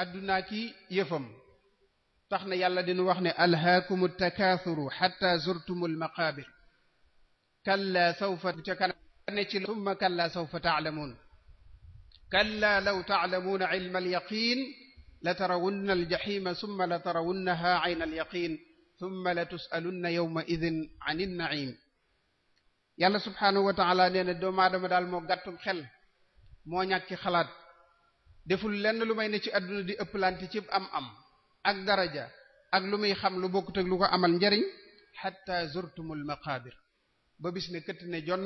addunaa ki yëfam tax na yàlla dinu wax ne alhaakumu takaathuru hatta zurtumul maqaabir kalla sawfa ca kanam ne ci summa kalla sawfa ta'lamuun kalla law ta'lamuuna ilma al-yaqiin la tarawunna al-jahiima summa la tarawunnahaa ayna al-yaqiin summa la tus'alunna yawma idhin 'ani an-na'iim yàlla subhaanahu wa ta'ala nee na doomu aadama daal moo gàttum xel moo ñàkki xalaat deful lenn lu may ne ci àdduna di ëpplante ci am ak daraja ak lu muy xam lu bokkut ak lu ko amal njariñ hatta zurtumul maqaabir ba bis ne këtt ne jonn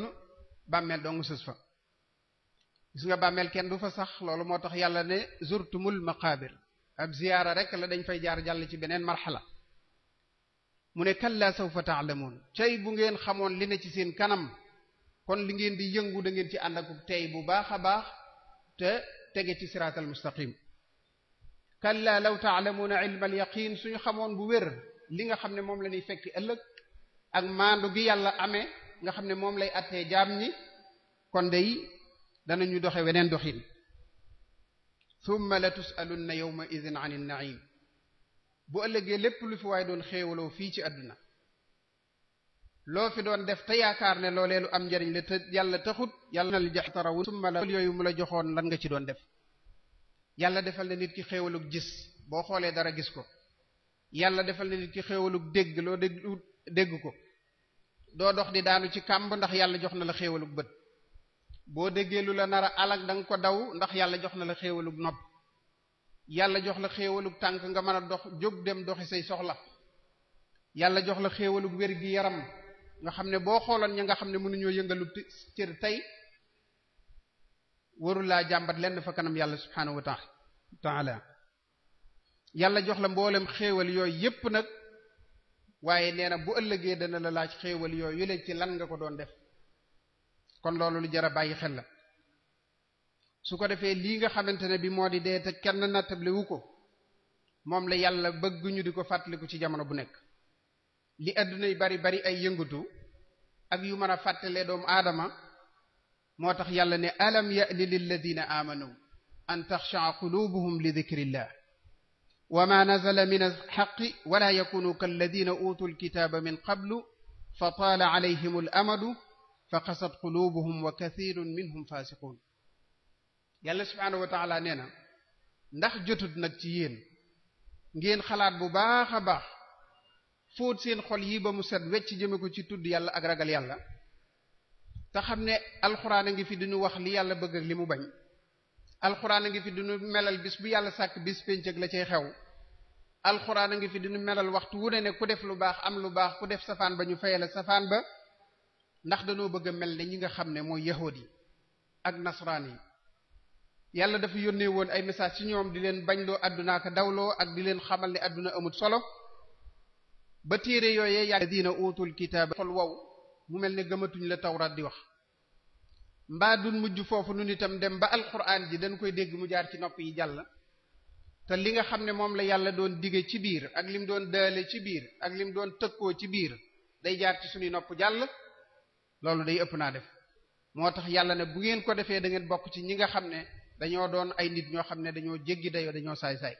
bàmmeel dong sës fa gis nga bàmmeel kenn du fa sax loolu moo tax yàlla ne zurtumul maqaabir ab ziyaara rek la dañ fay jaar jàll ci beneen marxala mu ne kalla sawfa ta'lamun cay bu ngeen xamoon li ne ci seen kanam kon li ngeen di yëngu da ngeen ci ànd ak tey bu baax a baax te tege ci siraatal mustaqim kalla law ta'lamuna ilma al-yaqin suñu xamoon bu wér li nga xam ne moom la ñuy fekk ëllëg ak maandu gi yàlla amee nga xam ne moom lay attee jaam ñi kon day danañu doxe weneen doxin thumma la tus'alunna yawma idhin 'anil na'im bu ëllëgee lépp lu fi waaye doon xéewaloo fii ci àdduna loo fi doon def te yaakaar ne loolee lu am njariñ la te yàlla taxut yàlla na jax tarawu summa la yooyu mu la joxoon lan nga ci doon def yàlla defal na nit ki xéewalug gis boo xoolee dara gis ko yàlla defal na nit ki xéewalug dégg loo dégg ko doo dox di daanu ci kàmb ndax yàlla jox na la xéewalug bët boo déggee lu la nar a alag da nga ko daw ndax yàlla jox na la xéewalug nopp yàlla jox la xéewalug tànk nga mën a dox jóg dem doxi say soxla yàlla jox la xéewalug wér gi yaram nga xam ne boo xooloon ña nga xam ne mënuñoo yëngalu cër tey warul laa jàmbat lenn fa kanam yàlla subhaanahu wa ta'ala yàlla jox la mboolem xéewal yooyu yépp nag waaye nee na bu ëllëgee dana la laaj xéewal yooyu yu leen ci lan nga ko doon def kon loolu lu jar a bàyyi xel la su ko defee lii nga xamante ne bi moo di dee te kenn nattable wu ko moom la yàlla bëgg ñu di ko fàttaliku ci jamono bu nekk li adduna yi bari ay yëngatu ak yu mën a fàttalee doomu aadama moo tax yàlla ne alam ya'ni lilladina amanu an taxsha'a qulubuhum li dhikrillah wa ma nazala min alhaqqi wa la yakunu kalladina utul kitaba min qablu fa taala alayhim al-amadu fa qasat qulubuhum wa kathirun minhum fasiqun yàlla subhaanahu wa ta'ala nee na ndax jotut nag ci yéen ngeen xalaat bu baax a baax fóot seen xol yi ba mu set wecc jëme ko ci tudd yàlla ak ragal yàlla te xam ne alxuraan a ngi fi diñu wax li yàlla bëgg ak li mu bañ alxuraan a ngi fi diñu melal bis bu yàlla sàkk bis pénc ak la cay xew alxuraan a ngi fi diñu melal waxtu wu ne ku def lu baax am lu baax ku def safaan ba ñu fayale safaan ba ndax dañoo bëgg a mel ne ñi nga xam ne mooy yahuud yi ak nasraan yi yàlla dafa yónnee woon ay message ci ñoom di leen bañloo àdduna ak dawloo ak di leen xamal ne àdduna amut solo ba téere yooyee yàlla diina utul kitaaba xol wow mu mel ne gëmatuñ la tawraat di wax mbaa dun mujj foofu nun itam dem ba alquran ji dañ koy dégg mu jaar ci nopp yi jàll te li nga xam ne moom la yàlla doon dige ci biir ak lim doon daale ci biir ak lim doon tëkkoo ci biir day jaar ci suñuy nopp jàll loolu day ëpp naa def moo tax yàlla ne bu ngeen ko defee da ngeen bokk ci ñi nga xam ne dañoo doon ay nit ñoo xam ne dañoo jéggi dayoo dañoo saay-saay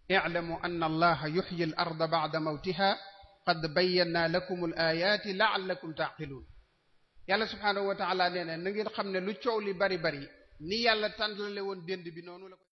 i'lamu anna allaha yuhyi al-arda ba'da mawtiha qad bayyana lakum al-ayati la'allakum ta'qilun yàlla subhaanahu wa ta'ala nee na ngeen xam ne lu coow li bari ni yàlla tàndale woon dénd bi noonu la ko